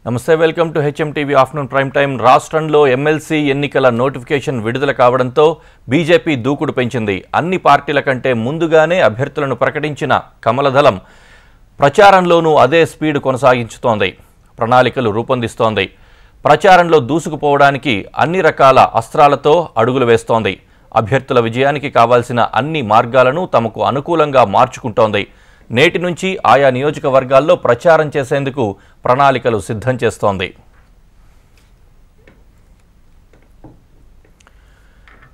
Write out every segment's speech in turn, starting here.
నమస్తే welcome to HMTV afternoon prime time. రాష్ట్రంలో MLC ఎన్నికల నోటిఫికేషన్ విడుదల కావడంతో బీజేపీ దూకుడు పెంచింది. అన్ని పార్టీల కంటే ముందుగానే అభ్యర్థులను ప్రకటించిన కమలదళం ప్రచారంలోనూ అదే స్పీడ్ కొనసాగించుతోంది. ప్రణాళికలు రూపొందిస్తోంది. ప్రచారంలో దూసుకుపోవడానికి అన్ని రకాల అస్త్రాలతో అడుగులు వేస్తోంది. అభ్యర్థుల విజయానికి కావాల్సిన అన్ని మార్గాలను తమకు అనుకూలంగా మార్చుకుంటోంది. నేటి నుంచి ఆయా నియోజకవర్గాల్లో ప్రచారం చేసేందుకు ప్రణాళికలు సిద్ధం చేస్తోంది.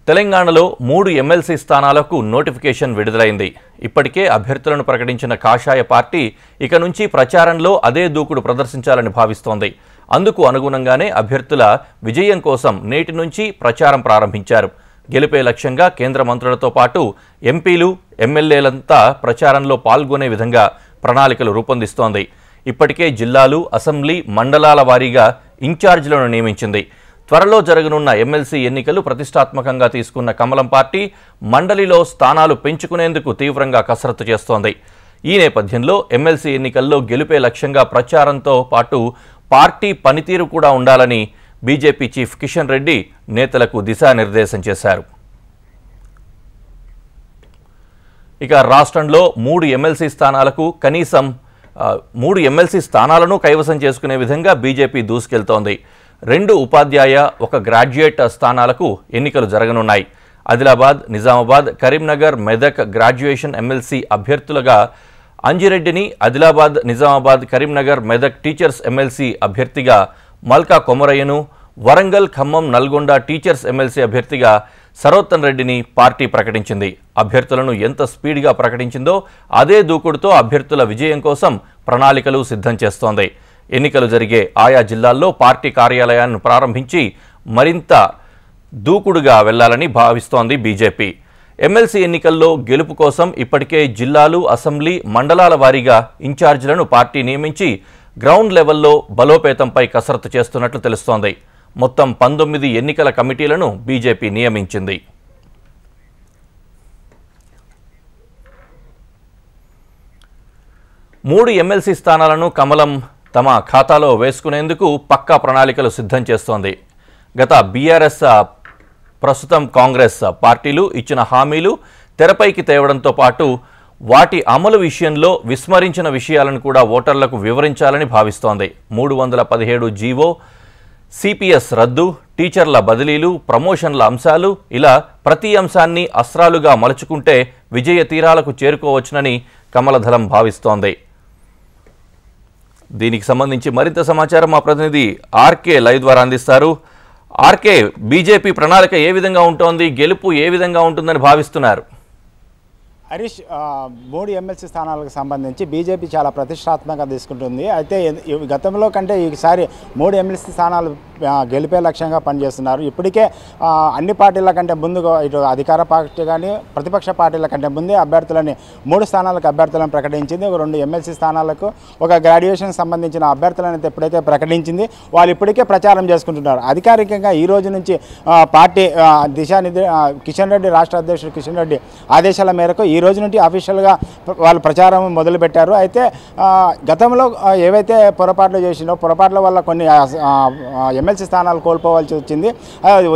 తెలంగాణలో 3 ఎమ్మెల్సీ స్థానాలకు నోటిఫికేషన్ విడుదలైంది. ఇప్పటికే అభ్యర్థులను ప్రకటించిన కాషాయ పార్టీ ఇక నుంచి ప్రచారంలో అదే దూకుడు ప్రదర్శించాలని భావిస్తోంది. అందుకు అనుగుణంగానే అభ్యర్థుల విజయం కోసం నేటి నుంచి ప్రచారం ప్రారంభించారు. గెలిపే లక్ష్యంగా కేంద్ర మంత్రులతో పాటు ఎంపీలు, ఎమ్మెల్యేలంతా ప్రచారంలో పాల్గొనే విధంగా ప్రణాళికలు రూపొందిస్తోంది. ఇప్పటికే జిల్లాలు, అసెంబ్లీ, మండలాల వారీగా ఇన్ఛార్జీలను నియమించింది. త్వరలో జరగనున్న ఎమ్మెల్సీ ఎన్నికలు ప్రతిష్టాత్మకంగా తీసుకున్న కమలం పార్టీ మండలిలో స్థానాలు పెంచుకునేందుకు తీవ్రంగా కసరత్తు చేస్తోంది. ఈ నేపథ్యంలో ఎమ్మెల్సీ ఎన్నికల్లో గెలిపే లక్ష్యంగా ప్రచారంతో పాటు పార్టీ పనితీరు కూడా ఉండాలని బీజేపీ చీఫ్ కిషన్ రెడ్డి నేతలకు దిశానిర్దేశం చేశారు. ఇక రాష్ట్రంలో 3 ఎమ్మెల్సీ స్థానాలకు కనీసం 3 ఎమ్మెల్సీ స్థానాలను కైవసం చేసుకునే విధంగా బీజేపీ దూసుకెళ్తోంది. 2 ఉపాధ్యాయ, 1 గ్రాడ్యుయేట్ స్థానాలకు ఎన్నికలు జరగనున్నాయి. ఆదిలాబాద్, నిజామాబాద్, కరీంనగర్, మెదక్ గ్రాడ్యుయేషన్ ఎమ్మెల్సీ అభ్యర్థులుగా అంజిరెడ్డిని, ఆదిలాబాద్, నిజామాబాద్, కరీంనగర్, మెదక్ టీచర్స్ ఎమ్మెల్సీ అభ్యర్థిగా మల్కా కొమరయ్యను, వరంగల్, ఖమ్మం, నల్గొండ టీచర్స్ ఎమ్మెల్సీ అభ్యర్థిగా సరోత్తన్ రెడ్డిని పార్టీ ప్రకటించింది. అభ్యర్థులను ఎంత స్పీడ్గా ప్రకటించిందో అదే దూకుడుతో అభ్యర్థుల విజయం కోసం ప్రణాళికలు సిద్ధం చేస్తోంది. ఎన్నికలు జరిగే ఆయా జిల్లాల్లో పార్టీ కార్యాలయాలను ప్రారంభించి మరింత దూకుడుగా వెళ్లాలని భావిస్తోంది బీజేపీ. ఎమ్మెల్సీ ఎన్నికల్లో గెలుపు కోసం ఇప్పటికే జిల్లాలు, అసెంబ్లీ, మండలాల వారీగా ఇన్ఛార్జీలను పార్టీ నియమించి గ్రౌండ్ లెవెల్లో బలోపేతంపై కసరత్తు చేస్తున్నట్లు తెలుస్తోంది. మొత్తం 19 ఎన్నికల కమిటీలను బీజేపీ నియమించింది. మూడు ఎమ్మెల్సీ స్థానాలను కమలం తమ ఖాతాలో వేసుకునేందుకు పక్కా ప్రణాళికలు సిద్ధం చేస్తోంది. గత బీఆర్ఎస్, ప్రస్తుతం కాంగ్రెస్ పార్టీలు ఇచ్చిన హామీలు తెరపైకి తేవడంతో పాటు వాటి అమలు విషయంలో విస్మరించిన విషయాలను కూడా ఓటర్లకు వివరించాలని భావిస్తోంది. 317 జీవో, సిపిఎస్ రద్దు, టీచర్ల బదిలీలు, ప్రమోషన్ల అంశాలు, ఇలా ప్రతి అంశాన్ని అస్త్రాలుగా మలుచుకుంటే విజయ తీరాలకు చేరుకోవచ్చునని కమలదళం భావిస్తోంది. దీనికి సంబంధించి మరింత సమాచారం మా ప్రతినిధి ఆర్కే లైవ్ ద్వారా అందిస్తారు. ఆర్కే, బీజేపీ ప్రణాళిక ఏ విధంగా ఉంటోంది, గెలుపు ఏ విధంగా ఉంటుందని భావిస్తున్నారు? హరీష్, 3 ఎమ్మెల్సీ స్థానాలకు సంబంధించి బీజేపీ చాలా ప్రతిష్టాత్మకంగా తీసుకుంటుంది. అయితే గతంలో కంటే ఈసారి 3 ఎమ్మెల్సీ స్థానాలు గెలిపే లక్ష్యంగా పనిచేస్తున్నారు. ఇప్పటికే అన్ని పార్టీల కంటే ముందుగా ఇటు అధికార పార్టీ కానీ ప్రతిపక్ష పార్టీల కంటే ముందే అభ్యర్థులని 3 స్థానాలకు అభ్యర్థులను ప్రకటించింది. 2 ఎమ్మెల్సీ స్థానాలకు, 1 గ్రాడ్యుయేషన్ సంబంధించిన అభ్యర్థులను ఎప్పుడైతే ప్రకటించింది వాళ్ళు ఇప్పటికే ప్రచారం చేసుకుంటున్నారు. అధికారికంగా ఈ రోజు నుంచి పార్టీ కిషన్ రెడ్డి, రాష్ట్ర అధ్యక్షుడు కిషన్ రెడ్డి ఆదేశాల మేరకు ఈ రోజు నుండి అఫీషియల్గా వాళ్ళు ప్రచారం మొదలుపెట్టారు. అయితే గతంలో ఏవైతే పొరపాట్లు చేసినో పొరపాట్ల వల్ల కొన్ని ఎమ్మెల్సీ స్థానాలు కోల్పోవాల్సి వచ్చింది.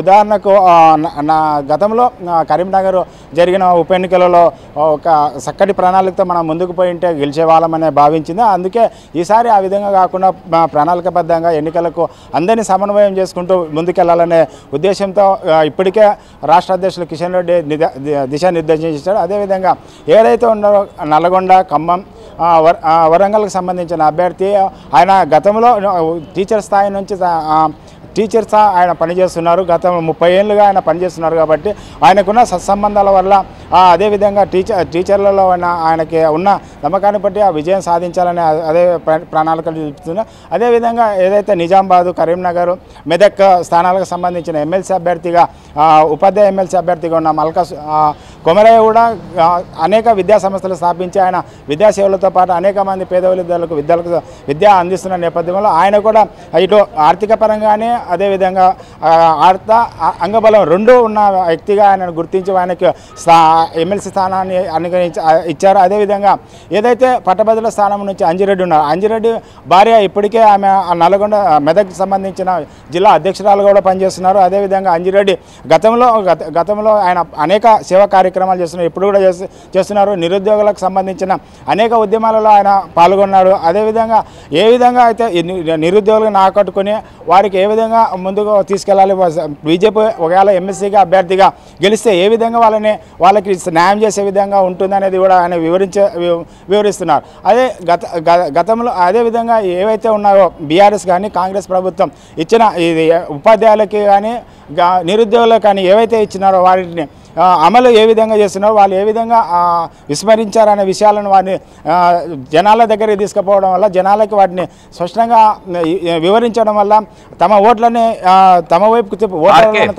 ఉదాహరణకు గతంలో కరీంనగర్ జరిగిన ఉప ఎన్నికలలో ఒక చక్కటి ప్రణాళికతో మనం ముందుకు పోయింటే గెలిచే వాళ్ళమనే భావించింది. అందుకే ఈసారి ఆ విధంగా కాకుండా ప్రణాళికబద్ధంగా ఎన్నికలకు అందరినీ సమన్వయం చేసుకుంటూ ముందుకెళ్లాలనే ఉద్దేశంతో ఇప్పటికే రాష్ట్ర అధ్యక్షులు కిషన్ రెడ్డి దిశానిర్దేశం చేశారు. అదేవిధంగా ఏదైతే ఉన్నారో నల్గొండ, ఖమ్మం, వరంగల్కి సంబంధించిన అభ్యర్థి ఆయన గతంలో టీచర్ స్థాయి నుంచి టీచర్స్ ఆయన పనిచేస్తున్నారు. గత 30 ఏళ్ళుగా ఆయన పనిచేస్తున్నారు కాబట్టి ఆయనకున్న సత్సంబంధాల వల్ల అదేవిధంగా టీచర్లలో ఆయనకి ఉన్న నమ్మకాన్ని బట్టి ఆ విజయం సాధించాలని అదే ప్రణాళికలు చూపుతున్నారు. అదేవిధంగా ఏదైతే నిజామాబాద్, కరీంనగర్, మెదక్ స్థానాలకు సంబంధించిన ఎమ్మెల్సీ అభ్యర్థిగా ఉపాధ్యాయ ఎమ్మెల్సీ అభ్యర్థిగా ఉన్న కొమరయ్య కూడా అనేక విద్యా సంస్థలు స్థాపించి ఆయన విద్యాసేవలతో పాటు అనేక మంది పేద విద్యార్థులకు విద్య అందిస్తున్న నేపథ్యంలో ఆయన కూడా ఇటు ఆర్థిక పరంగానే అదేవిధంగా అంగబలం రెండూ ఉన్న వ్యక్తిగా ఆయనను గుర్తించి ఆయనకు ఎమ్మెల్సీ స్థానాన్ని ఇచ్చారు. అదేవిధంగా ఏదైతే పట్టభద్రుల స్థానం నుంచి అంజిరెడ్డి ఉన్నారు, అంజిరెడ్డి భార్య ఇప్పటికే ఆమె నల్గొండ మెదక్కి సంబంధించిన జిల్లా అధ్యక్షురాలు కూడా పనిచేస్తున్నారు. అదేవిధంగా అంజిరెడ్డి గతంలో ఆయన అనేక సేవా కార్యక్రమాలు చేస్తున్నారు, ఇప్పుడు కూడా చేస్తున్నారు. నిరుద్యోగులకు సంబంధించిన అనేక ఉద్యమాలలో ఆయన పాల్గొన్నారు. అదేవిధంగా ఏ విధంగా అయితే నిరుద్యోగులను ఆకట్టుకొని వారికి ఏ విధంగా ముందుకు తీసుకెళ్ళాలి, బీజేపీ ఒకవేళ ఎమ్మెల్సీగా అభ్యర్థిగా గెలిస్తే ఏ విధంగా వాళ్ళకి న్యాయం చేసే విధంగా ఉంటుందనేది కూడా ఆయన వివరిస్తున్నారు. అదే గతంలో అదేవిధంగా ఏవైతే ఉన్నాయో బీఆర్ఎస్ కానీ కాంగ్రెస్ ప్రభుత్వం ఇచ్చిన ఇది ఉపాధ్యాయులకి కానీ నిరుద్యోగులకు కానీ ఏవైతే ఇచ్చినారో వాటిని అమలు ఏ విధంగా చేస్తున్నారో వాళ్ళు ఏ విధంగా విస్మరించారనే విషయాలను వారిని జనాల దగ్గరికి తీసుకుపోవడం వల్ల జనాలకి వాటిని స్పష్టంగా వివరించడం వల్ల తమ ఓట్లని తమ వైపుకు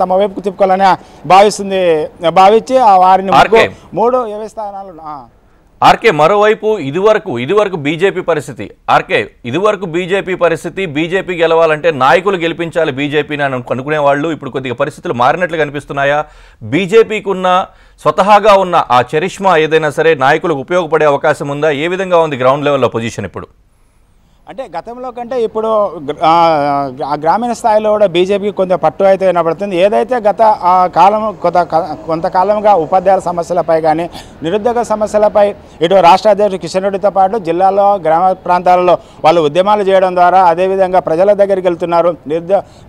తమ వైపుకు తిప్పుకోవాలని భావించి వారిని మూడు వ్యవస్థానాలు ఆర్కే మరోవైపు ఇదివరకు బీజేపీ పరిస్థితి బీజేపీ గెలవాలంటే నాయకులు గెలిపించాలి బీజేపీని అని అనుకునేవాళ్ళు ఇప్పుడు కొద్దిగా పరిస్థితులు మారినట్లు కనిపిస్తున్నాయా? బీజేపీకి ఉన్న స్వతహాగా ఉన్న ఆ చరిష్మా ఏదైనా సరే నాయకులకు ఉపయోగపడే అవకాశం ఉందా? ఏ విధంగా ఉంది గ్రౌండ్ లెవెల్లో పొజిషన్ ఇప్పుడు? అంటే గతంలో కంటే ఇప్పుడు గ్రామీణ స్థాయిలో కూడా బీజేపీకి కొంత పట్టు అయితే వినబడుతుంది. ఏదైతే గత కొంతకాలంగా ఉపాధ్యాయుల సమస్యలపై కానీ నిరుద్యోగ సమస్యలపై ఇటు రాష్ట్ర అధ్యక్షుడు కిషన్ రెడ్డితో పాటు జిల్లాలో గ్రామ ప్రాంతాలలో వాళ్ళు ఉద్యమాలు చేయడం ద్వారా అదేవిధంగా ప్రజల దగ్గరికి వెళ్తున్నారు.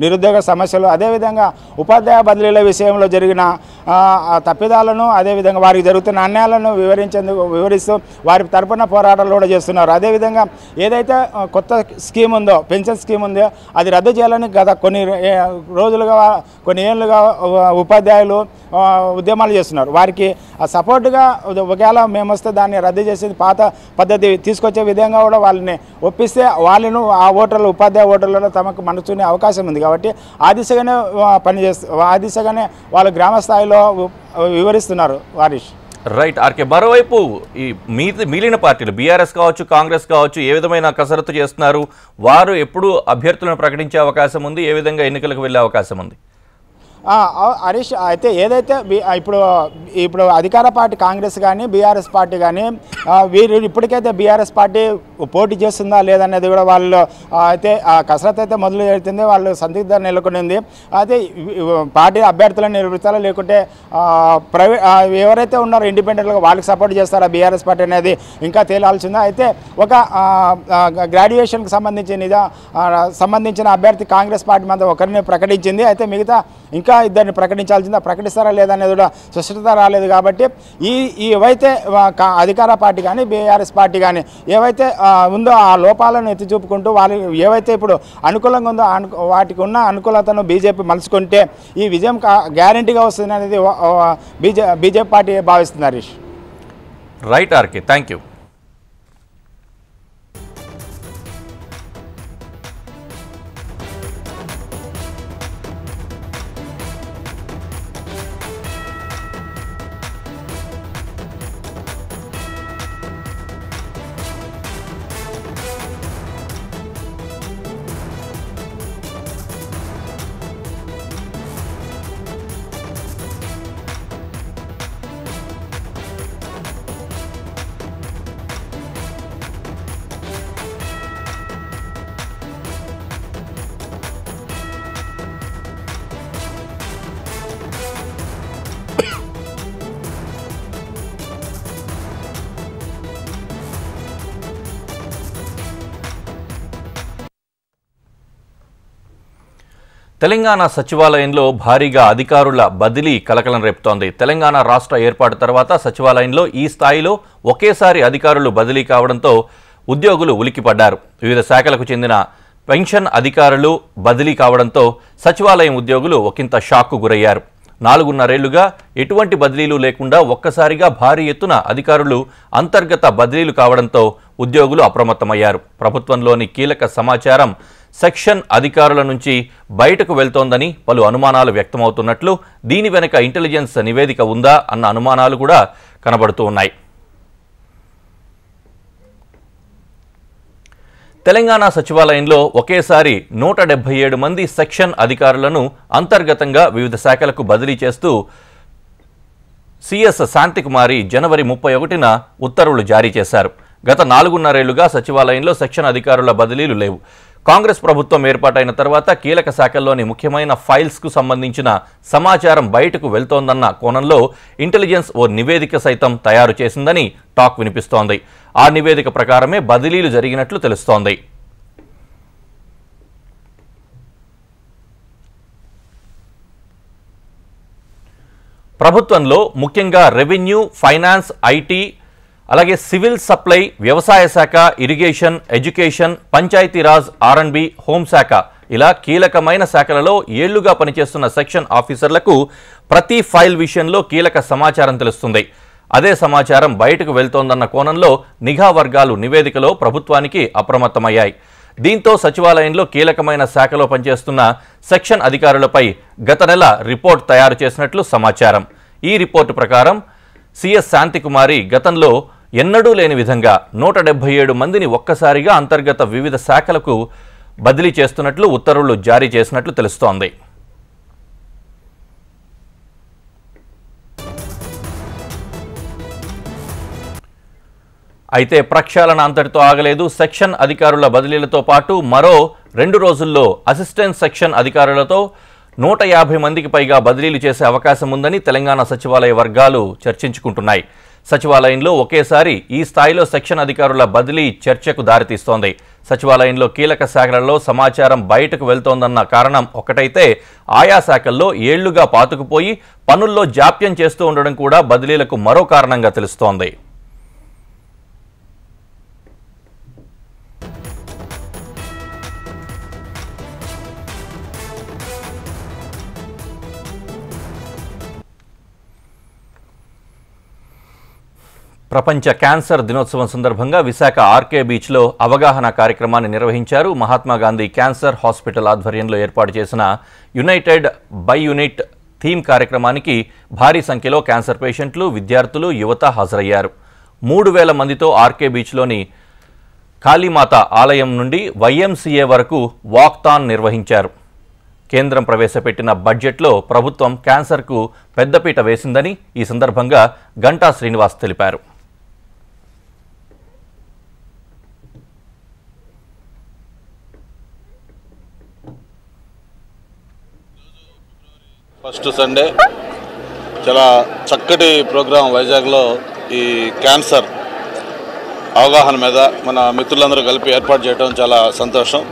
నిరుద్యోగ సమస్యలు అదేవిధంగా ఉపాధ్యాయ బదిలీల విషయంలో జరిగిన తప్పిదాలను అదేవిధంగా వారికి జరుగుతున్న అన్యాయాలను వివరిస్తూ వారి తరపున పోరాటాలు కూడా చేస్తున్నారు. అదేవిధంగా ఏదైతే కొత్త స్కీమ్ ఉందో పెన్షన్ స్కీమ్ ఉందో అది రద్దు చేయాలని గత కొన్ని ఏళ్ళుగా ఉపాధ్యాయులు ఉద్యమాలు చేస్తున్నారు. వారికి సపోర్టుగా ఒకవేళ మేము వస్తే దాన్ని రద్దు చేసి పాత పద్ధతి తీసుకొచ్చే విధంగా కూడా వాళ్ళని ఒప్పిస్తే వాళ్ళను ఆ ఉపాధ్యాయ ఓటర్లలో తమకు మనసునే అవకాశం ఉంది. కాబట్టి ఆ దిశగానే వాళ్ళు గ్రామ స్థాయిలో వివరిస్తున్నారు వారీష్. రైట్ ఆర్కే, మరోవైపు ఈ మిగిలిన పార్టీలు బీఆర్ఎస్ కావచ్చు కాంగ్రెస్ కావచ్చు ఏ విధమైన కసరత్తు చేస్తున్నారు? వారు ఎప్పుడు అభ్యర్థులను ప్రకటించే అవకాశం ఉంది? ఏ విధంగా ఎన్నికలకు వెళ్ళే అవకాశం ఉంది? హరీష్ అయితే ఏదైతే ఇప్పుడు అధికార పార్టీ కాంగ్రెస్ కానీ బీఆర్ఎస్ పార్టీ కానీ వీరు ఇప్పటికైతే బీఆర్ఎస్ పార్టీ పోటీ చేస్తుందా లేదనేది కూడా వాళ్ళు అయితే కసరత్తు అయితే మొదలు పెడుతుంది. వాళ్ళు సందిగ్ధ నెలకొనింది. అయితే పార్టీ అభ్యర్థులను నిలబెడతారా లేకుంటే ఎవరైతే ఉన్నారో ఇండిపెండెంట్గా వాళ్ళకి సపోర్ట్ చేస్తారా బీఆర్ఎస్ పార్టీ అనేది ఇంకా తేలాల్సిందా. అయితే ఒక గ్రాడ్యుయేషన్కి సంబంధించిన అభ్యర్థి కాంగ్రెస్ పార్టీ మీద ఒకరిని ప్రకటించింది. అయితే మిగతా ఇంకా ఇద్దరిని ప్రకటించాల్సిందా, ప్రకటిస్తారా లేదనేది కూడా స్పష్టత రాలేదు. కాబట్టి ఏవైతే అధికార పార్టీ కానీ బీఆర్ఎస్ పార్టీ కానీ ఏవైతే ఉందో ఆ లోపాలను ఎత్తి చూపుకుంటూ వాళ్ళు ఏవైతే ఇప్పుడు అనుకూలంగా ఉందో వాటికి ఉన్న అనుకూలతను బీజేపీ మలుచుకుంటే ఈ విజయం గ్యారంటీగా వస్తుంది అనేది బీజేపీ పార్టీ భావిస్తుంది. Harish. Right RK, thank you. Telangana సచివాలయంలో భారీగా అధికారుల బదిలీ కలకలం రేపుతోంది. తెలంగాణ రాష్ట్ర ఏర్పాటు తర్వాత సచివాలయంలో ఈ స్థాయిలో ఒకేసారి అధికారులు బదిలీ కావడంతో ఉద్యోగులు ఉలిక్కిపడ్డారు. వివిధ శాఖలకు చెందిన పెన్షన్ అధికారులు బదిలీ కావడంతో సచివాలయం ఉద్యోగులు ఒకంత షాక్కు గురయ్యారు. 4.5 ఏళ్లుగా ఎటువంటి బదిలీలు లేకుండా ఒక్కసారిగా భారీ ఎత్తున అధికారులు అంతర్గత బదిలీలు కావడంతో ఉద్యోగులు అప్రమత్తమయ్యారు. ప్రభుత్వంలోని కీలక సమాచారం సెక్షన్ అధికారుల నుంచి బయటకు వెళ్తోందని పలు అనుమానాలు వ్యక్తమవుతున్నట్లు, దీని వెనుక ఇంటెలిజెన్స్ నివేదిక ఉందా అన్న అనుమానాలు కూడా కనబడుతూ ఉన్నాయి. తెలంగాణ సచివాలయంలో ఒకేసారి 177 మంది సెక్షన్ అధికారులను అంతర్గతంగా వివిధ శాఖలకు బదిలీ చేస్తూ సిఎస్ శాంతికుమారి జనవరి 31న ఉత్తర్వులు జారీ చేశారు. గత 4.5 ఏళ్లుగా సచివాలయంలో సెక్షన్ అధికారుల బదిలీలు లేవు. కాంగ్రెస్ ప్రభుత్వం ఏర్పాటైన తర్వాత కీలక శాఖల్లోని ముఖ్యమైన ఫైల్స్కు సంబంధించిన సమాచారం బయటకు వెళ్తోందన్న కోణంలో ఇంటెలిజెన్స్ ఓ నివేదిక సైతం తయారు చేసిందని టాక్ వినిపిస్తోంది. ఆ నివేదిక ప్రకారమే బదిలీలు జరిగినట్లు తెలుస్తోంది. ప్రభుత్వంలో ముఖ్యంగా రెవెన్యూ, ఫైనాన్స్, ఐటీ, అలాగే సివిల్ సప్లై, వ్యవసాయ శాఖ, ఇరిగేషన్, ఎడ్యుకేషన్, పంచాయతీరాజ్, R&B, హోంశాఖ ఇలా కీలకమైన శాఖలలో ఏళ్లుగా పనిచేస్తున్న సెక్షన్ ఆఫీసర్లకు ప్రతి ఫైల్ విషయంలో కీలక సమాచారం తెలుస్తుంది. అదే సమాచారం బయటకు వెళ్తోందన్న కోణంలో నిఘా వర్గాలు నివేదికలో ప్రభుత్వానికి అప్రమత్తమయ్యాయి. దీంతో సచివాలయంలో కీలకమైన శాఖలో పనిచేస్తున్న సెక్షన్ అధికారులపై గత నెల రిపోర్ట్ తయారు చేసినట్లు సమాచారం. ఈ రిపోర్టు ప్రకారం సిఎస్ శాంతికుమారి గతంలో ఎన్నడూ లేని విధంగా 177 మందిని ఒక్కసారిగా అంతర్గత వివిధ శాఖలకు బదిలీ చేస్తున్నట్లు ఉత్తర్వులు జారీ చేసినట్లు తెలుస్తోంది. అయితే ప్రక్షాళన అంతటితో ఆగలేదు. సెక్షన్ అధికారుల బదిలీలతో పాటు మరో 2 రోజుల్లో అసిస్టెంట్ సెక్షన్ అధికారులతో 150 మందికి పైగా బదిలీలు చేసే అవకాశం ఉందని తెలంగాణ సచివాలయ వర్గాలు చర్చించుకుంటున్నాయి. సచివాలయంలో ఒకేసారి ఈ స్థాయిలో సెక్షన్ అధికారుల బదిలీ చర్చకు దారితీస్తోంది. సచివాలయంలో కీలక శాఖలలో సమాచారం బయటకు వెళ్తోందన్న కారణం ఒకటైతే, ఆయా శాఖల్లో ఏళ్లుగా పాతుకుపోయి పనుల్లో జాప్యం చేస్తూ ఉండడం కూడా బదిలీలకు మరో కారణంగా తెలుస్తోంది. ప్రపంచ క్యాన్సర్ దినోత్సవం సందర్భంగా విశాఖ ఆర్కే బీచ్లో అవగాహన కార్యక్రమాన్ని నిర్వహించారు. మహాత్మాగాంధీ క్యాన్సర్ హాస్పిటల్ ఆధ్వర్యంలో ఏర్పాటు చేసిన యునైటెడ్ బై యూనిట్ థీమ్ కార్యక్రమానికి భారీ సంఖ్యలో క్యాన్సర్ పేషెంట్లు, విద్యార్థులు, యువత హాజరయ్యారు. 3000 మందితో ఆర్కే బీచ్లోని కాళీమాత ఆలయం నుండి YMCA వరకు వాక్థాన్ నిర్వహించారు. కేంద్రం ప్రవేశపెట్టిన బడ్జెట్లో ప్రభుత్వం క్యాన్సర్కు పెద్దపీట వేసిందని ఈ సందర్భంగా గంటా శ్రీనివాస్ తెలిపారు. ఫస్ట్ సండే చాలా చక్కటి ప్రోగ్రాం వైజాగ్లో ఈ క్యాన్సర్ అవగాహన మీద మన మిత్రులందరూ కలిపి ఏర్పాటు చేయడం చాలా సంతోషం.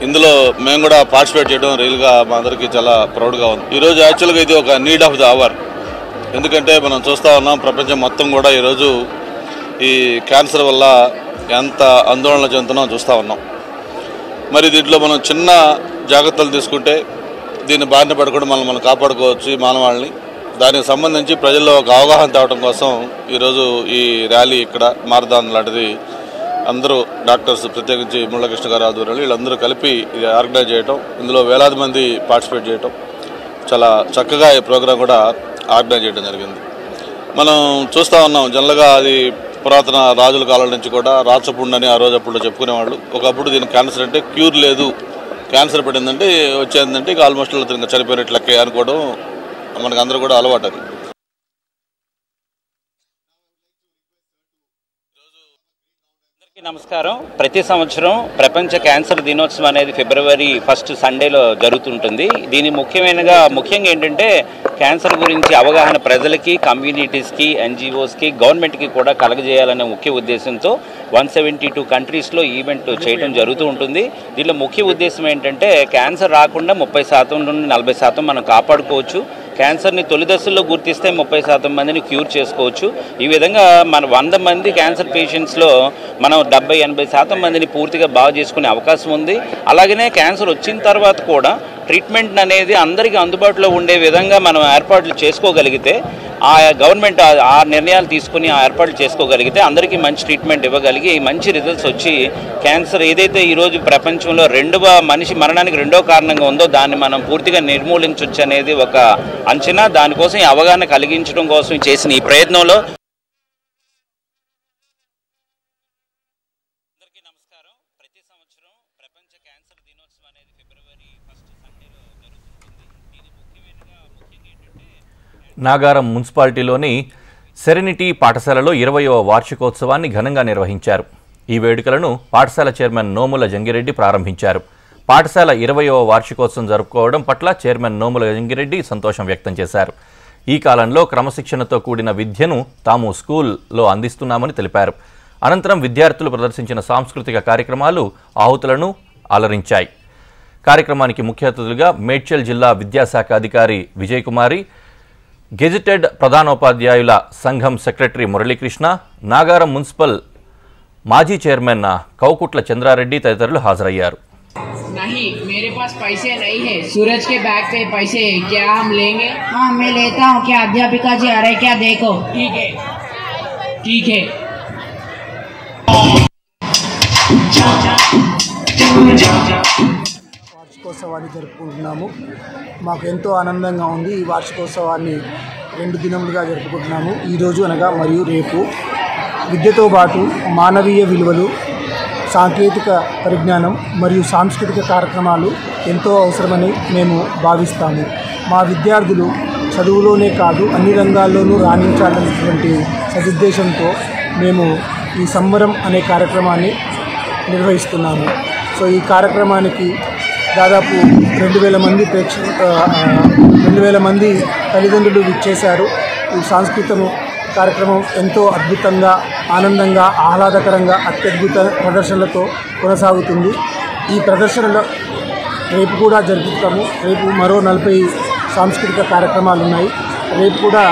ఇందులో మేము కూడా పార్టిసిపేట్ చేయడం రియల్గా మా అందరికీ చాలా ప్రౌడ్గా ఉంది. ఈరోజు యాక్చువల్గా ఇది ఒక నీడ్ ఆఫ్ ద అవర్. ఎందుకంటే మనం చూస్తూ ఉన్నాం ప్రపంచం మొత్తం కూడా ఈరోజు ఈ క్యాన్సర్ వల్ల ఎంత ఆందోళన చెందుతున్నాం చూస్తూ ఉన్నాం. మరి దీంట్లో మనం చిన్న జాగ్రత్తలు తీసుకుంటే దీన్ని బారిన పడకుండా మనం కాపాడుకోవచ్చు ఈ మానవాళ్ళని. దానికి సంబంధించి ప్రజల్లో ఒక అవగాహన తేవడం కోసం ఈరోజు ఈ ర్యాలీ ఇక్కడ మారథాన్ లాంటిది అందరూ డాక్టర్స్, ప్రత్యేకించి మురళకృష్ణ గారు ఆధ్వర్యంలో వీళ్ళందరూ కలిపి ఇది ఆర్గనైజ్ చేయటం, ఇందులో వేలాది మంది పార్టిసిపేట్ చేయటం, చాలా చక్కగా ఈ ప్రోగ్రాం కూడా ఆర్గనైజ్ చేయడం జరిగింది. మనం చూస్తూ ఉన్నాం జనరల్గా అది పురాతన రాజుల కాలం నుంచి కూడా రాచపుండు అని ఆ రోజు అప్పుడు చెప్పుకునేవాళ్ళు. ఒకప్పుడు దీనికి క్యాన్సర్ అంటే క్యూర్ లేదు, క్యాన్సర్ పడిందంటే వచ్చేందంటే ఇక ఆల్మోస్ట్ ఇంకా చనిపోయినట్లు లెక్క అనుకోవడం మనకు అందరూ కూడా అలవాటు. అది నమస్కారం. ప్రతి సంవత్సరం ప్రపంచ క్యాన్సర్ దినోత్సవం అనేది ఫిబ్రవరి 1 సండేలో జరుగుతుంటుంది. దీని ముఖ్యంగా ఏంటంటే క్యాన్సర్ గురించి అవగాహన ప్రజలకి, కమ్యూనిటీస్కి, NGOస్కి, గవర్నమెంట్కి కూడా కలగజేయాలనే ముఖ్య ఉద్దేశంతో 172 కంట్రీస్లో ఈవెంట్ చేయడం జరుగుతూ ఉంటుంది. దీనిలో ముఖ్య ఉద్దేశం ఏంటంటే క్యాన్సర్ రాకుండా 30% నుండి 40% మనం కాపాడుకోవచ్చు. క్యాన్సర్ని తొలి దశల్లో గుర్తిస్తే 30% మందిని క్యూర్ చేసుకోవచ్చు. ఈ విధంగా మన 100 మంది క్యాన్సర్ పేషెంట్స్లో మనం 70-80% మందిని పూర్తిగా బాగు చేసుకునే అవకాశం ఉంది. అలాగనే క్యాన్సర్ వచ్చిన తర్వాత కూడా ట్రీట్మెంట్ అనేది అందరికీ అందుబాటులో ఉండే విధంగా మనం ఏర్పాట్లు చేసుకోగలిగితే, ఆ గవర్నమెంట్ ఆ నిర్ణయాలు తీసుకుని ఆ ఏర్పాట్లు చేసుకోగలిగితే అందరికీ మంచి ట్రీట్మెంట్ ఇవ్వగలిగి మంచి రిజల్ట్స్ వచ్చి క్యాన్సర్ ఏదైతే ఈరోజు ప్రపంచంలో మనిషి మరణానికి రెండో కారణంగా ఉందో దాన్ని మనం పూర్తిగా నిర్మూలించవచ్చు అనేది ఒక అంచనా. దానికోసం ఈ అవగాహన కలిగించడం కోసం చేసిన ఈ ప్రయత్నంలో అందరికీ నమస్కారం. ప్రతి సంవత్సరం ప్రపంచ క్యాన్సర్ దినోత్సవం అనేది ఫిబ్రవరి 1 సండేలో జరుగుతుంటుంది. దీని ముఖ్యంగా ఏంటంటే నాగారం మున్సిపాలిటీలోని సెరెనిటీ పాఠశాలలో 20వ వార్షికోత్సవాన్ని ఘనంగా నిర్వహించారు. ఈ వేడుకలను పాఠశాల చైర్మన్ నోముల జంగిరెడ్డి ప్రారంభించారు. పాఠశాల 20వ వార్షికోత్సవం జరుపుకోవడం పట్ల చైర్మన్ నోముల జంగిరెడ్డి సంతోషం వ్యక్తం చేశారు. ఈ కాలంలో క్రమశిక్షణతో కూడిన విద్యను తాము స్కూల్లో అందిస్తున్నామని తెలిపారు. అనంతరం విద్యార్థులు ప్రదర్శించిన సాంస్కృతిక కార్యక్రమాలు ఆహుతులను అలరించాయి. కార్యక్రమానికి ముఖ్య అతిథులుగా మేడ్చల్ జిల్లా విద్యాశాఖ అధికారి విజయకుమారి, గెజిటెడ్ ప్రధానోపాధ్యాయుల సంఘం సెక్రటరీ మురళీకృష్ణ, నాగారం మున్సిపల్ మాజీ చైర్మన్ కౌకుట్ల చంద్రారెడ్డి తదితరులు హాజరయ్యారు. नहीं, मेरे पास पैसे नहीं है. सूरज के बैग पे पैसे है, क्या हम लेंगे? हाँ, मैं लेता हूँ. क्या अध्यापिका जी आ रहे क्या? देखो. ठीक है, ठीक है. వార్షికోత్సవాన్ని జరుపుకుంటున్నాము. మాకు ఎంతో ఆనందంగా ఉంది. ఈ వార్షికోత్సవాన్ని 2 దినములుగా జరుపుకుంటున్నాము. ఈరోజు అనగా మరియు రేపు విద్యతో పాటు మానవీయ విలువలు, సాంకేతిక పరిజ్ఞానం మరియు సాంస్కృతిక కార్యక్రమాలు ఎంతో అవసరమని మేము భావిస్తాము. మా విద్యార్థులు చదువులోనే కాదు అన్ని రంగాల్లోనూ రాణించాలనేటువంటి సదుద్దేశంతో మేము ఈ సంబరం అనే కార్యక్రమాన్ని నిర్వహిస్తున్నాము. సో ఈ కార్యక్రమానికి దాదాపు 2000 మంది 2000 మంది తల్లిదండ్రులు విచ్చేశారు. ఈ సాంస్కృతిక కార్యక్రమం ఎంతో అద్భుతంగా, ఆనందంగా, ఆహ్లాదకరంగా, అత్యద్భుత ప్రదర్శనలతో కొనసాగుతుంది. ఈ ప్రదర్శనలో రేపు కూడా జరుపుతాము. రేపు మరో 40 సాంస్కృతిక కార్యక్రమాలు ఉన్నాయి. రేపు కూడా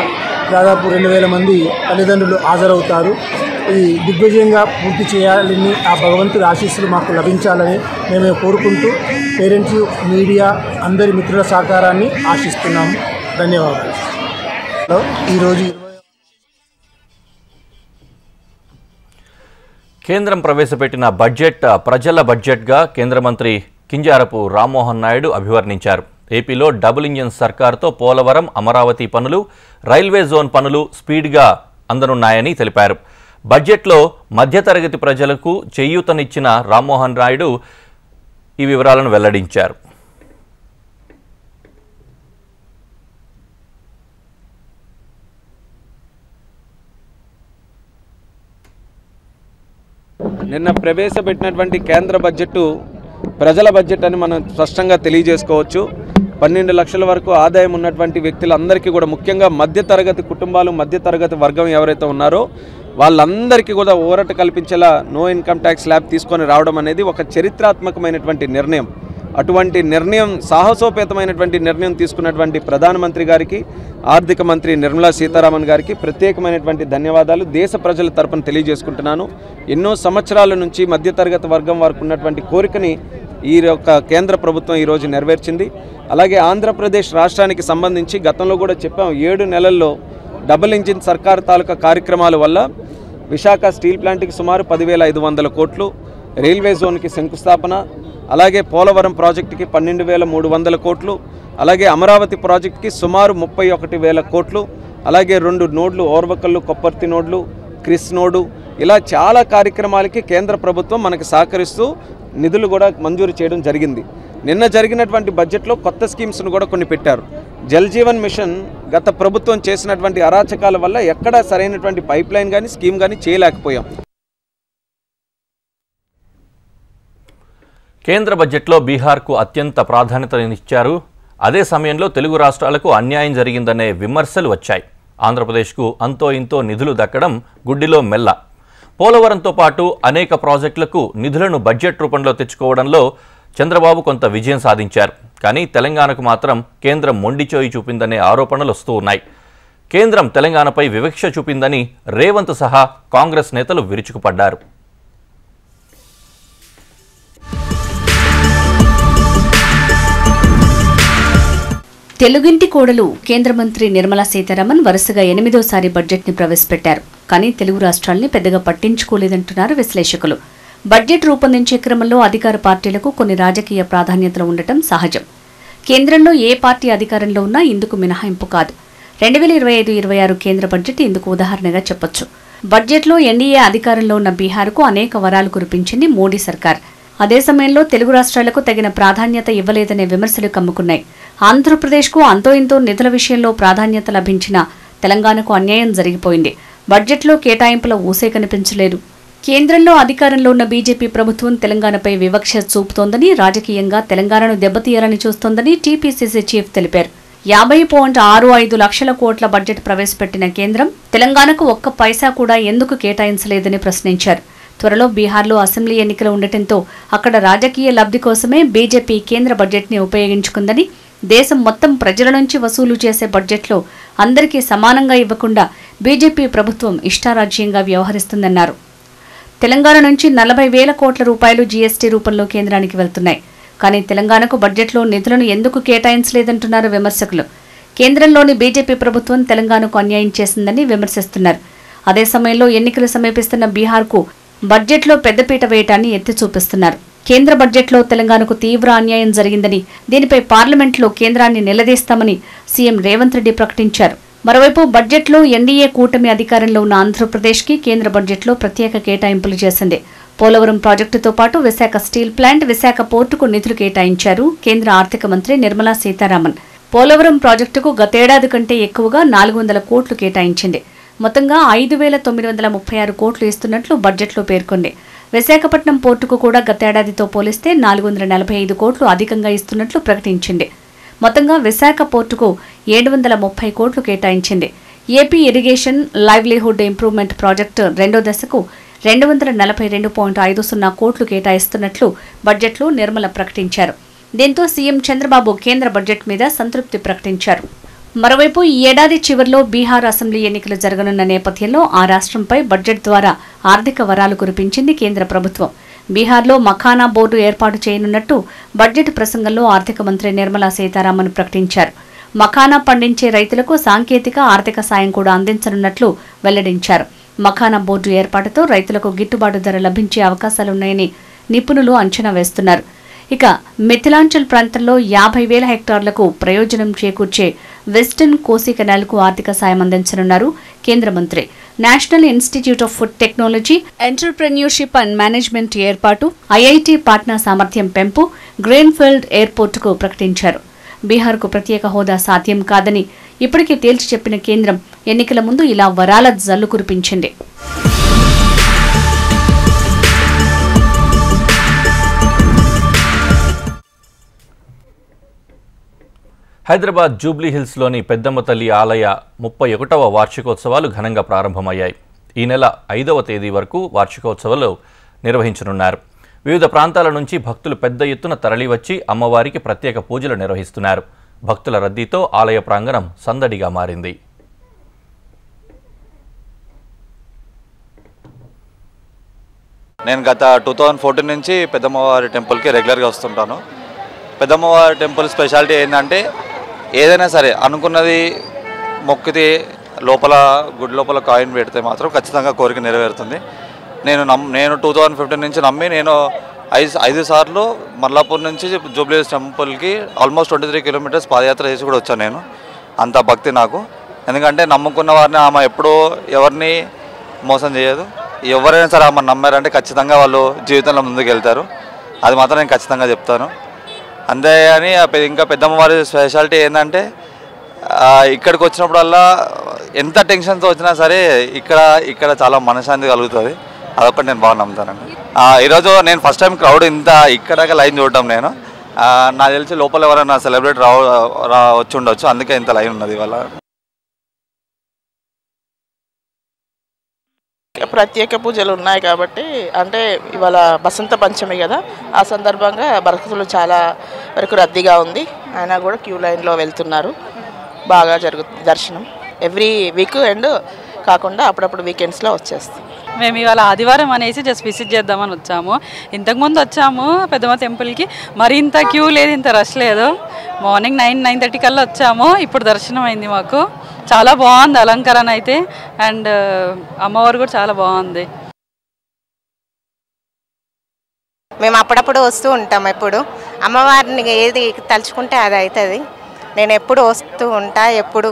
దాదాపు 2000 మంది తల్లిదండ్రులు హాజరవుతారు. ఈ దిగ్విజయంగా పూర్తి చేయాలని ఆ భగవంతుడి ఆశీస్సులు మాకు లభించాలని మేము కోరుకుంటూ పేరెంట్స్, మీడియా అందరి మిత్రుల సహకారాన్ని ఆశిస్తున్నాము. ధన్యవాదాలు. ఈరోజు కేంద్రం ప్రవేశపెట్టిన బడ్జెట్ ప్రజల బడ్జెట్గా కేంద్ర మంత్రి కింజారపు రామ్మోహన్ నాయుడు అభివర్ణించారు. ఏపీలో డబుల్ ఇంజిన్ సర్కార్తో పోలవరం, అమరావతి పనులు, రైల్వే జోన్ పనులు స్పీడ్గా అందనున్నాయని తెలిపారు. బడ్జెట్లో మధ్యతరగతి ప్రజలకు చేయూతనిచ్చిన రామ్మోహన్ నాయుడు ఈ వివరాలను వెల్లడించారు. నిన్న ప్రవేశపెట్టినటువంటి కేంద్ర బడ్జెట్ ప్రజల బడ్జెట్ అని మనం స్పష్టంగా తెలియజేసుకోవచ్చు. 12 లక్షల వరకు ఆదాయం ఉన్నటువంటి వ్యక్తులందరికీ కూడా, ముఖ్యంగా మధ్యతరగతి కుటుంబాలు, మధ్యతరగతి వర్గం ఎవరైతే ఉన్నారో వాళ్ళందరికీ కూడా ఊరట కల్పించేలా నో ఇన్కమ్ ట్యాక్స్ స్లాబ్ తీసుకొని రావడం అనేది ఒక చరిత్రాత్మకమైనటువంటి నిర్ణయం. అటువంటి నిర్ణయం, సాహసోపేతమైనటువంటి నిర్ణయం తీసుకున్నటువంటి ప్రధానమంత్రి గారికి, ఆర్థిక మంత్రి నిర్మలా సీతారామన్ గారికి ప్రత్యేకమైనటువంటి ధన్యవాదాలు దేశ ప్రజల తరపున తెలియజేసుకుంటున్నాను. ఎన్నో సంవత్సరాల నుంచి మధ్యతరగతి వర్గం వారికి ఉన్నటువంటి కోరికని ఈ యొక్క కేంద్ర ప్రభుత్వం ఈరోజు నెరవేర్చింది. అలాగే ఆంధ్రప్రదేశ్ రాష్ట్రానికి సంబంధించి గతంలో కూడా చెప్పాం, 7 నెలల్లో డబుల్ ఇంజిన్ సర్కార్ తాలూకా కార్యక్రమాల వల్ల విశాఖ స్టీల్ ప్లాంట్కి సుమారు 10,500 కోట్లు, రైల్వే జోన్కి శంకుస్థాపన, అలాగే పోలవరం ప్రాజెక్టుకి 12,300 కోట్లు, అలాగే అమరావతి ప్రాజెక్టుకి సుమారు 31,000 కోట్లు, అలాగే 2 నోడ్లు, ఓర్వకల్లు కొప్పర్తి నోడ్లు, క్రిస్ నోడు, ఇలా చాలా కార్యక్రమాలకి కేంద్ర ప్రభుత్వం మనకి సహకరిస్తూ నిధులు కూడా మంజూరు చేయడం జరిగింది. నిన్న జరిగినటువంటి బడ్జెట్లో కొత్త స్కీమ్స్ను కూడా కొన్ని పెట్టారు. జల్ జీవన్ మిషన్ గత ప్రభుత్వం చేసినటువంటి అరాచకాల వల్ల ఎక్కడా సరైనటువంటి పైప్ లైన్ కానీ స్కీమ్ కానీ చేయలేకపోయాం. కేంద్ర బడ్జెట్లో బీహార్కు అత్యంత ప్రాధాన్యతనిచ్చారు. అదే సమయంలో తెలుగు రాష్ట్రాలకు అన్యాయం జరిగిందనే విమర్శలు వచ్చాయి. ఆంధ్రప్రదేశ్కు అంతో ఇంతో నిధులు దక్కడం గుడ్డిలో మెల్ల. పోలవరంతో పాటు అనేక ప్రాజెక్టులకు నిధులను బడ్జెట్ రూపంలో తెచ్చుకోవడంలో చంద్రబాబు కొంత విజయం సాధించారు. కానీ తెలంగాణకు మాత్రం కేంద్రం మొండిచేయి చూపిందనే ఆరోపణలు వస్తూ ఉన్నాయి. కేంద్రం తెలంగాణపై వివక్ష చూపిందని రేవంత్ సహా కాంగ్రెస్ నేతలు విరుచుకుపడ్డారు. తెలుగింటి కోడలు కేంద్ర మంత్రి నిర్మలా సీతారామన్ వరుసగా 8వ బడ్జెట్ని ప్రవేశపెట్టారు. కానీ తెలుగు రాష్ట్రాల్ని పెద్దగా పట్టించుకోలేదంటున్నారు విశ్లేషకులు. బడ్జెట్ రూపొందించే క్రమంలో అధికార పార్టీలకు కొన్ని రాజకీయ ప్రాధాన్యతలు ఉండటం సహజం. కేంద్రంలో ఏ పార్టీ అధికారంలో ఉన్నా ఇందుకు మినహాయింపు కాదు. 2025-26 కేంద్ర బడ్జెట్ ఇందుకు ఉదాహరణగా చెప్పొచ్చు. బడ్జెట్లో ఎన్డీఏ అధికారంలో ఉన్న బీహార్కు అనేక వరాలు కురిపించింది మోడీ సర్కార్. అదే సమయంలో తెలుగు రాష్ట్రాలకు తగిన ప్రాధాన్యత ఇవ్వలేదనే విమర్శలు కమ్ముకున్నాయి. ఆంధ్రప్రదేశ్కు అంతో ఇంతో నిధుల విషయంలో ప్రాధాన్యత లభించినా తెలంగాణకు అన్యాయం జరిగిపోయింది. బడ్జెట్లో కేటాయింపుల ఊసే కనిపించలేదు. కేంద్రంలో అధికారంలో ఉన్న బీజేపీ ప్రభుత్వం తెలంగాణపై వివక్ష చూపుతోందని, రాజకీయంగా తెలంగాణను దెబ్బతీయాలని చూస్తోందని టీపీసీసీ చీఫ్ తెలిపారు. 50.65 లక్షల కోట్ల బడ్జెట్ ప్రవేశపెట్టిన కేంద్రం తెలంగాణకు ఒక్క పైసా కూడా ఎందుకు కేటాయించలేదని ప్రశ్నించారు. త్వరలో బీహార్లో అసెంబ్లీ ఎన్నికలు ఉండటంతో అక్కడ రాజకీయ లబ్ధి కోసమే బీజేపీ కేంద్ర బడ్జెట్ని ఉపయోగించుకుందని, దేశం మొత్తం ప్రజల నుంచి వసూలు చేసే బడ్జెట్లో అందరికీ సమానంగా ఇవ్వకుండా బీజేపీ ప్రభుత్వం ఇష్టారాజ్యంగా వ్యవహరిస్తుందన్నారు. తెలంగాణ నుంచి 40,000 కోట్ల రూపాయలు జీఎస్టీ రూపంలో కేంద్రానికి వెళ్తున్నాయి. కానీ తెలంగాణకు బడ్జెట్లో నిధులను ఎందుకు కేటాయించలేదంటున్నారు విమర్శకులు. కేంద్రంలోని బీజేపీ ప్రభుత్వం తెలంగాణకు అన్యాయం చేసిందని విమర్శిస్తున్నారు. అదే సమయంలో ఎన్నికలు సమీపిస్తున్న బీహార్కు బడ్జెట్లో పెద్దపీట వేయటాన్ని ఎత్తి చూపిస్తున్నారు. కేంద్ర బడ్జెట్లో తెలంగాణకు తీవ్ర అన్యాయం జరిగిందని, దీనిపై పార్లమెంట్లో కేంద్రాన్ని నిలదీస్తామని సీఎం రేవంత్ రెడ్డి ప్రకటించారు. మరోవైపు బడ్జెట్లో ఎన్డీఏ కూటమి అధికారంలో ఉన్న ఆంధ్రప్రదేశ్కి కేంద్ర బడ్జెట్లో ప్రత్యేక కేటాయింపులు చేసింది. పోలవరం ప్రాజెక్టుతో పాటు విశాఖ స్టీల్ ప్లాంట్, విశాఖ పోర్టుకు నిధులు కేటాయించారు కేంద్ర ఆర్థిక మంత్రి నిర్మలా సీతారామన్. పోలవరం ప్రాజెక్టుకు గతేడాది కంటే ఎక్కువగా 400 కోట్లు కేటాయించింది. మొత్తంగా 5,936 కోట్లు ఇస్తున్నట్లు బడ్జెట్లో పేర్కొంది. విశాఖపట్నం పోర్టుకు కూడా గతేడాదితో పోలిస్తే 445 కోట్లు అధికంగా ఇస్తున్నట్లు ప్రకటించింది. మొత్తంగా విశాఖ పోర్టుకు 730 కోట్లు కేటాయించింది. AP irrigation livelihood improvement project 2వ దశకు 242.50 కోట్లు కేటాయిస్తున్నట్లు బడ్జెట్లో నిర్మల ప్రకటించారు. దీంతో సీఎం చంద్రబాబు కేంద్ర బడ్జెట్ మీద సంతృప్తి ప్రకటించారు. మరోవైపు ఈ ఏడాది చివరిలో బీహార్ అసెంబ్లీ ఎన్నికలు జరగనున్న నేపథ్యంలో ఆ రాష్ట్రంపై బడ్జెట్ ద్వారా ఆర్థిక వరాలు కురిపించింది కేంద్ర ప్రభుత్వం. బీహార్లో మఖానా బోర్డు ఏర్పాటు చేయనున్నట్టు బడ్జెట్ ప్రసంగంలో ఆర్థిక మంత్రి నిర్మలా సీతారామన్ ప్రకటించారు. మఖానా పండించే రైతులకు సాంకేతిక, ఆర్థిక సాయం కూడా అందించనున్నట్లు వెల్లడించారు. మఖానా బోర్డు ఏర్పాటుతో రైతులకు గిట్టుబాటు ధర లభించే అవకాశాలున్నాయని నిపుణులు అంచనా వేస్తున్నారు. ఇక మిథిలాంచల్ ప్రాంతంలో 50,000 హెక్టార్లకు ప్రయోజనం చేకూర్చే వెస్టర్న్ కోసీ కెనాల్కు ఆర్థిక సాయం అందించనున్నారు కేంద్ర మంత్రి. National institute of food technology, entrepreneurship and management ఏర్పాటు, ఐఐటీ పాట్నా సామర్థ్యం పెంపు, గ్రీన్ఫీల్డ్ ఎయిర్పోర్టుకు ప్రకటించారు. బీహార్కు ప్రత్యేక హోదా సాధ్యం కాదని ఇప్పటికే తేల్చి చెప్పిన కేంద్రం ఎన్నికల ముందు ఇలా వరాల జల్లు కురిపించింది. హైదరాబాద్ జూబ్లీహిల్స్లోని పెద్దమ్మ తల్లి ఆలయ 31వ వార్షికోత్సవాలు ఘనంగా ప్రారంభమయ్యాయి. ఈ నెల 5వ తేదీ వరకు వార్షికోత్సవాలు నిర్వహించనున్నారు. వివిధ ప్రాంతాల నుంచి భక్తులు పెద్ద ఎత్తున తరలివచ్చి అమ్మవారికి ప్రత్యేక పూజలు నిర్వహిస్తున్నారు. భక్తుల రద్దీతో ఆలయ ప్రాంగణం సందడిగా మారింది. నేను గత 2014 నుంచి పెద్దమ్మవారి టెంపుల్కి రెగ్యులర్గా వస్తుంటాను. పెద్దమ్మవారి టెంపుల్ స్పెషాలిటీ ఏంటంటే ఏదైనా సరే అనుకున్నది మొక్కితే లోపల గుడి లోపల కాయిన్ పెడితే మాత్రం ఖచ్చితంగా కోరిక నెరవేరుతుంది. నేను 2015 నుంచి నమ్మి నేను 5 సార్లు మల్లాపూర్ నుంచి జూబ్లీహిల్స్ టెంపుల్కి ఆల్మోస్ట్ 23 కిలోమీటర్స్ పాదయాత్ర చేసి కూడా వచ్చాను. నేను అంత భక్తి నాకు. ఎందుకంటే నమ్ముకున్న వారిని ఆమె ఎప్పుడూ ఎవరిని మోసం చేయదు. ఎవరైనా సరే ఆమె నమ్మారంటే ఖచ్చితంగా వాళ్ళు జీవితంలో ముందుకు వెళ్తారు. అది మాత్రం నేను ఖచ్చితంగా చెప్తాను. అంతేగాని ఇంకా పెద్దమ్మవారి స్పెషాలిటీ ఏంటంటే ఇక్కడికి వచ్చినప్పుడల్లా ఎంత టెన్షన్తో వచ్చినా సరే ఇక్కడ చాలా మనశ్శాంతి కలుగుతుంది. అదొకటి నేను బాగా నమ్ముతానండి. ఈరోజు నేను ఫస్ట్ టైం క్రౌడ్ ఇంత ఇక్కడ లైన్ చూడటం నేను నాకు తెలిసి లోపల ఎవరైనా సెలబ్రేట్ వచ్చి ఉండొచ్చు, అందుకే ఇంత లైన్ ఉన్నది ఇవాళ. ప్రత్యేక పూజలు ఉన్నాయి కాబట్టి, అంటే ఇవాళ బసంత పంచమి కదా, ఆ సందర్భంగా భక్తులు చాలా వరకు రద్దీగా ఉంది. అయినా కూడా క్యూ లైన్లో వెళ్తున్నారు. బాగా జరుగుతుంది దర్శనం. ఎవ్రీ వీక్ అండ్ కాకుండా అప్పుడప్పుడు వీకెండ్స్లో వచ్చేస్తాం. మేము ఇవాళ ఆదివారం అనేసి జస్ట్ విజిట్ చేద్దామని వచ్చాము. ఇంతకుముందు వచ్చాము పెద్దమ్మ టెంపుల్కి, మరి ఇంత క్యూ లేదు, ఇంత రష్ లేదు. మార్నింగ్ 9-9:30 కల్లా వచ్చాము. ఇప్పుడు దర్శనం అయింది మాకు. చాలా బాగుంది అలంకరణ అయితే, అండ్ అమ్మవారు కూడా చాలా బాగుంది. మేము అప్పుడప్పుడు వస్తూ ఉంటాం. ఎప్పుడు అమ్మవారిని ఏది తలుచుకుంటే అది అవుతుంది. నేను ఎప్పుడు వస్తూ ఉంటా, ఎప్పుడు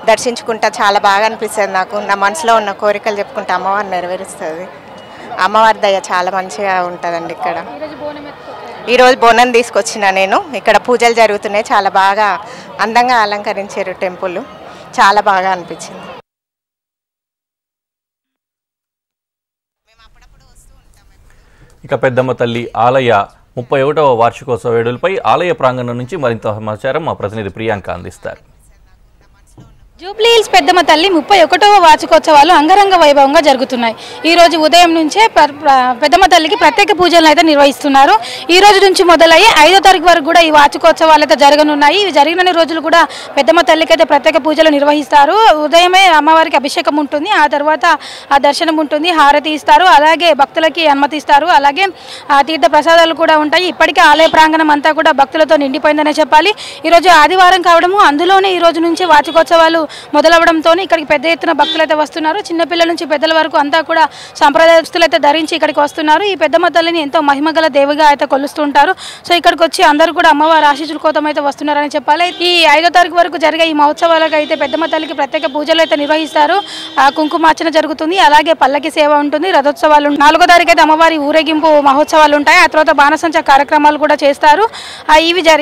దర్శించుకుంటా. చాలా బాగా అనిపిస్తుంది నాకు. నా మనసులో ఉన్న కోరికలు చెప్పుకుంటే అమ్మవారు నెరవేరుస్తుంది. అమ్మవారి దయ చాలా మంచిగా ఉంటుందండి. ఇక్కడ ఈరోజు బోనం తీసుకొచ్చిన నేను. ఇక్కడ పూజలు జరుగుతున్నాయి. చాలా బాగా అందంగా అలంకరించారు టెంపుల్. చాలా బాగా అనిపించింది. ఇక పెద్దమ్మ తల్లి ఆలయ 31వ వార్షికోత్సవ వేడుకలపై ఆలయ ప్రాంగణం నుంచి మరింత సమాచారం మా ప్రతినిధి ప్రియాంక అందిస్తారు. జూబ్లీ హిల్స్ పెద్దమ్మ తల్లి 31వ వార్షికోత్సవాలు అంగరంగ వైభవంగా జరుగుతున్నాయి. ఈ రోజు ఉదయం నుంచే పెద్దమ్మ తల్లికి ప్రత్యేక పూజలను అయితే నిర్వహిస్తున్నారు. ఈ రోజు నుంచి మొదలయ్యి 5వ తారీఖు వరకు కూడా ఈ వార్షికోత్సవాలు అయితే జరగనున్నాయి. ఇవి జరిగిన రోజులు కూడా పెద్దమ్మ తల్లికి అయితే ప్రత్యేక పూజలు నిర్వహిస్తారు. ఉదయమే అమ్మవారికి అభిషేకం ఉంటుంది, ఆ తర్వాత ఆ దర్శనం ఉంటుంది, హారతి ఇస్తారు, అలాగే భక్తులకి అనుమతిస్తారు, అలాగే తీర్థ ప్రసాదాలు కూడా ఉంటాయి. ఇప్పటికే ఆలయ ప్రాంగణం అంతా కూడా భక్తులతో నిండిపోయిందనే చెప్పాలి. ఈరోజు ఆదివారం కావడము, అందులోనే ఈ రోజు నుంచి వార్షికోత్సవాలు మొదలవడంతో ఇక్కడికి పెద్ద ఎత్తున భక్తులు అయితే వస్తున్నారు. చిన్నపిల్లల నుంచి పెద్దల వరకు అంతా కూడా సాంప్రదాయ దుస్తులు అయితే ధరించి ఇక్కడికి వస్తున్నారు. ఈ పెద్దమ్మ తల్లిని ఎంతో మహిమగల దేవిగా అయితే కొలుస్తుంటారు. సో ఇక్కడికి వచ్చి అందరూ కూడా అమ్మవారి ఆశీస్సుల కోసం అయితే వస్తున్నారని చెప్పాలి. ఈ 5వ తారీఖు వరకు జరిగే ఈ మహోత్సవాలకు అయితే పెద్దమ్మ తల్లికి ప్రత్యేక పూజలు అయితే నిర్వహిస్తారు. కుంకుమార్చన జరుగుతుంది, అలాగే పల్లకి సేవ ఉంటుంది, రథోత్సవాలు. 4వ తారీఖు అయితే అమ్మవారి ఊరేగింపు మహోత్సవాలు ఉంటాయి. ఆ తర్వాత బాణసంచ కార్యక్రమాలు కూడా చేస్తారు.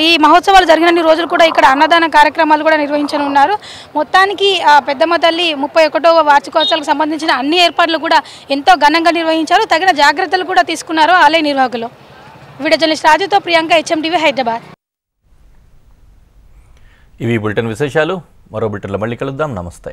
ఈ మహోత్సవాలు జరిగిన రోజులు కూడా ఇక్కడ అన్నదాన కార్యక్రమాలు కూడా నిర్వహించనున్నారు. మొత్తానికి పెద్దమ్మ తల్లి 31వ వార్షికోత్సవాలకు సంబంధించిన అన్ని ఏర్పాట్లు కూడా ఎంతో ఘనంగా నిర్వహించారు. తగిన జాగ్రత్తలు కూడా తీసుకున్నారు ఆలయ నిర్వాహకులు. వీడియో జర్నలిస్ట్ రాజుతో ప్రియాంక, HMTV హైదరాబాద్. ఇవి బులెటిన్ విశేషాలు. మరో బులెటిన్లో మళ్ళీ కలుద్దాం. నమస్తే.